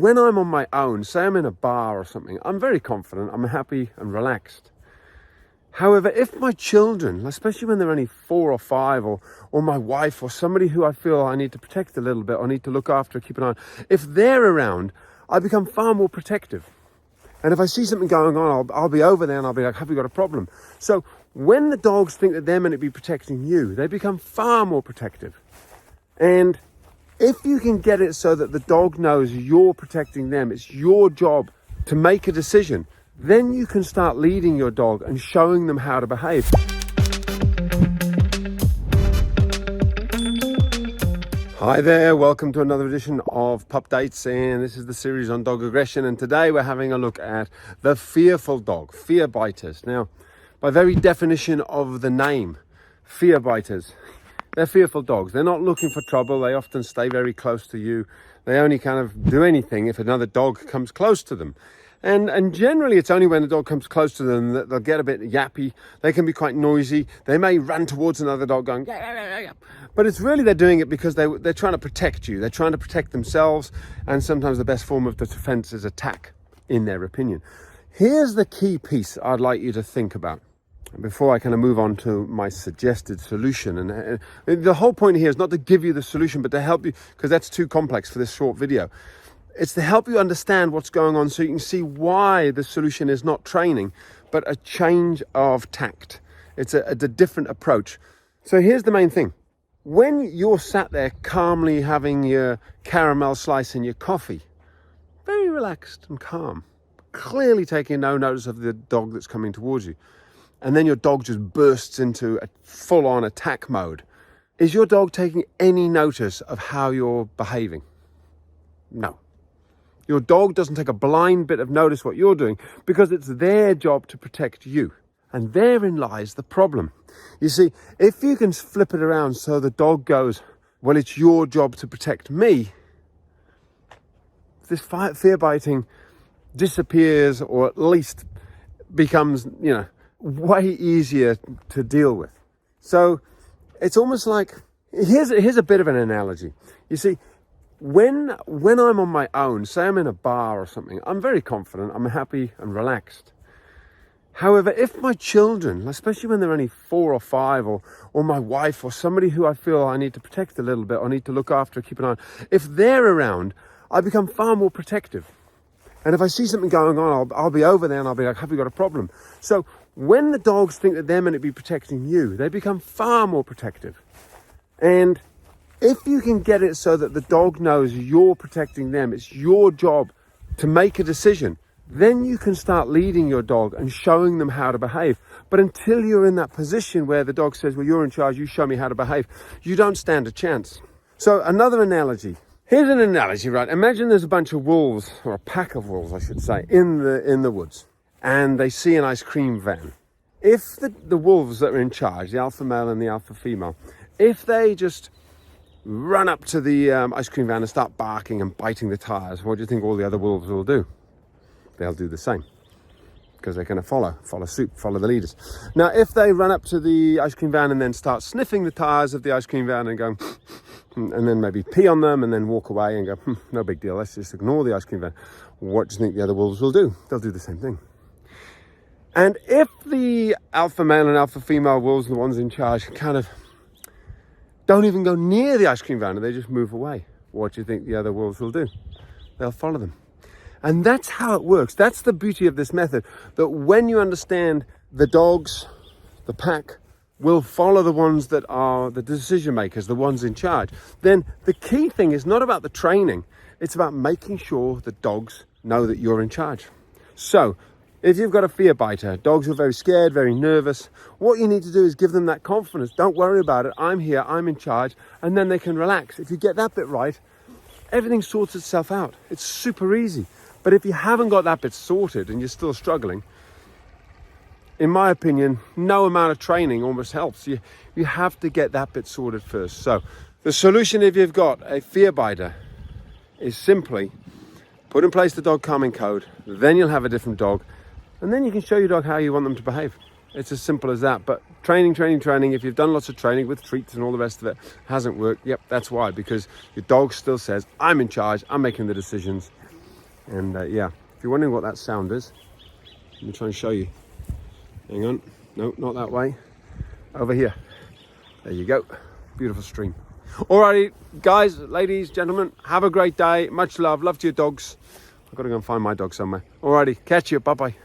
when I'm on my own, say I'm in a bar or something, I'm very confident, I'm happy and relaxed. However, if my children, especially when they're only 4 or 5, or my wife or somebody who I feel I need to protect a little bit or need to look after, keep an eye on, if they're around, I become far more protective. And if I see something going on, I'll be over there and I'll be like, have you got a problem? So when the dogs think that they're meant to be protecting you, they become far more protective. And if you can get it so that the dog knows you're protecting them, it's your job to make a decision, then you can start leading your dog and showing them how to behave. Hi there, welcome to another edition of Pup Dates, and this is the series on dog aggression, and today we're having a look at the fearful dog, fear biters. Now, by very definition of the name, fear biters, they're fearful dogs. They're not looking for trouble. They often stay very close to you. They only kind of do anything if another dog comes close to them. And generally it's only when the dog comes close to them that they'll get a bit yappy. They can be quite noisy. They may run towards another dog going, yeah. But it's really they're doing it because they're trying to protect you. They're trying to protect themselves, and sometimes the best form of the defense is attack, in their opinion. Here's the key piece I'd like you to think about before I kind of move on to my suggested solution. And the whole point here is not to give you the solution, but to help you, because that's too complex for this short video. It's to help you understand what's going on so you can see why the solution is not training, but a change of tact. It's a different approach. So here's the main thing. When you're sat there calmly having your caramel slice and your coffee, very relaxed and calm, clearly taking no notice of the dog that's coming towards you, and then your dog just bursts into a full-on attack mode, is your dog taking any notice of how you're behaving? No. Your dog doesn't take a blind bit of notice what you're doing because it's their job to protect you. And therein lies the problem. You see, if you can flip it around so the dog goes, well, it's your job to protect me, this fear biting disappears, or at least becomes, way easier to deal with. So it's almost like, here's a bit of an analogy. You see, when I'm on my own, say I'm in a bar or something, I'm very confident, I'm happy and relaxed. However, if my children, especially when they're only 4 or 5, or my wife or somebody who I feel I need to protect a little bit or need to look after, keep an eye on, if they're around, I become far more protective. And if I see something going on, I'll be over there and I'll be like, have you got a problem? So when the dogs think that they're meant to be protecting you, they become far more protective. And if you can get it so that the dog knows you're protecting them, it's your job to make a decision, then you can start leading your dog and showing them how to behave. But until you're in that position where the dog says, well, you're in charge, you show me how to behave, you don't stand a chance. So another analogy. Here's an analogy, right? Imagine there's a bunch of wolves, or a pack of wolves, I should say, in the woods, and they see an ice cream van. If the wolves that are in charge, the alpha male and the alpha female, if they just run up to the ice cream van and start barking and biting the tires, what do you think all the other wolves will do? They'll do the same, because they're going to follow suit, follow the leaders. Now, if they run up to the ice cream van and then start sniffing the tires of the ice cream van and go, and then maybe pee on them and then walk away and go, no big deal, let's just ignore the ice cream van, what do you think the other wolves will do? They'll do the same thing. And if the alpha male and alpha female wolves, the ones in charge, kind of don't even go near the ice cream van and they just move away, what do you think the other wolves will do? They'll follow them. And that's how it works. That's the beauty of this method, that when you understand the dogs, the pack, will follow the ones that are the decision makers, the ones in charge, then the key thing is not about the training. It's about making sure the dogs know that you're in charge. So if you've got a fear biter, dogs are very scared, very nervous, what you need to do is give them that confidence. Don't worry about it. I'm here, I'm in charge, and then they can relax. If you get that bit right, everything sorts itself out. It's super easy. But if you haven't got that bit sorted and you're still struggling, in my opinion, no amount of training almost helps. You have to get that bit sorted first. So the solution, if you've got a fear biter, is simply put in place the dog calming code. Then you'll have a different dog, and then you can show your dog how you want them to behave. It's as simple as that. But training, if you've done lots of training with treats and all the rest of it, hasn't worked. Yep, that's why, because your dog still says, I'm in charge, I'm making the decisions. And yeah, if you're wondering what that sound is, let me try and show you. Hang on. No, not that way. Over here. There you go. Beautiful stream. Alrighty, guys, ladies, gentlemen, have a great day. Much love. Love to your dogs. I've got to go and find my dog somewhere. Alrighty, catch you. Bye-bye.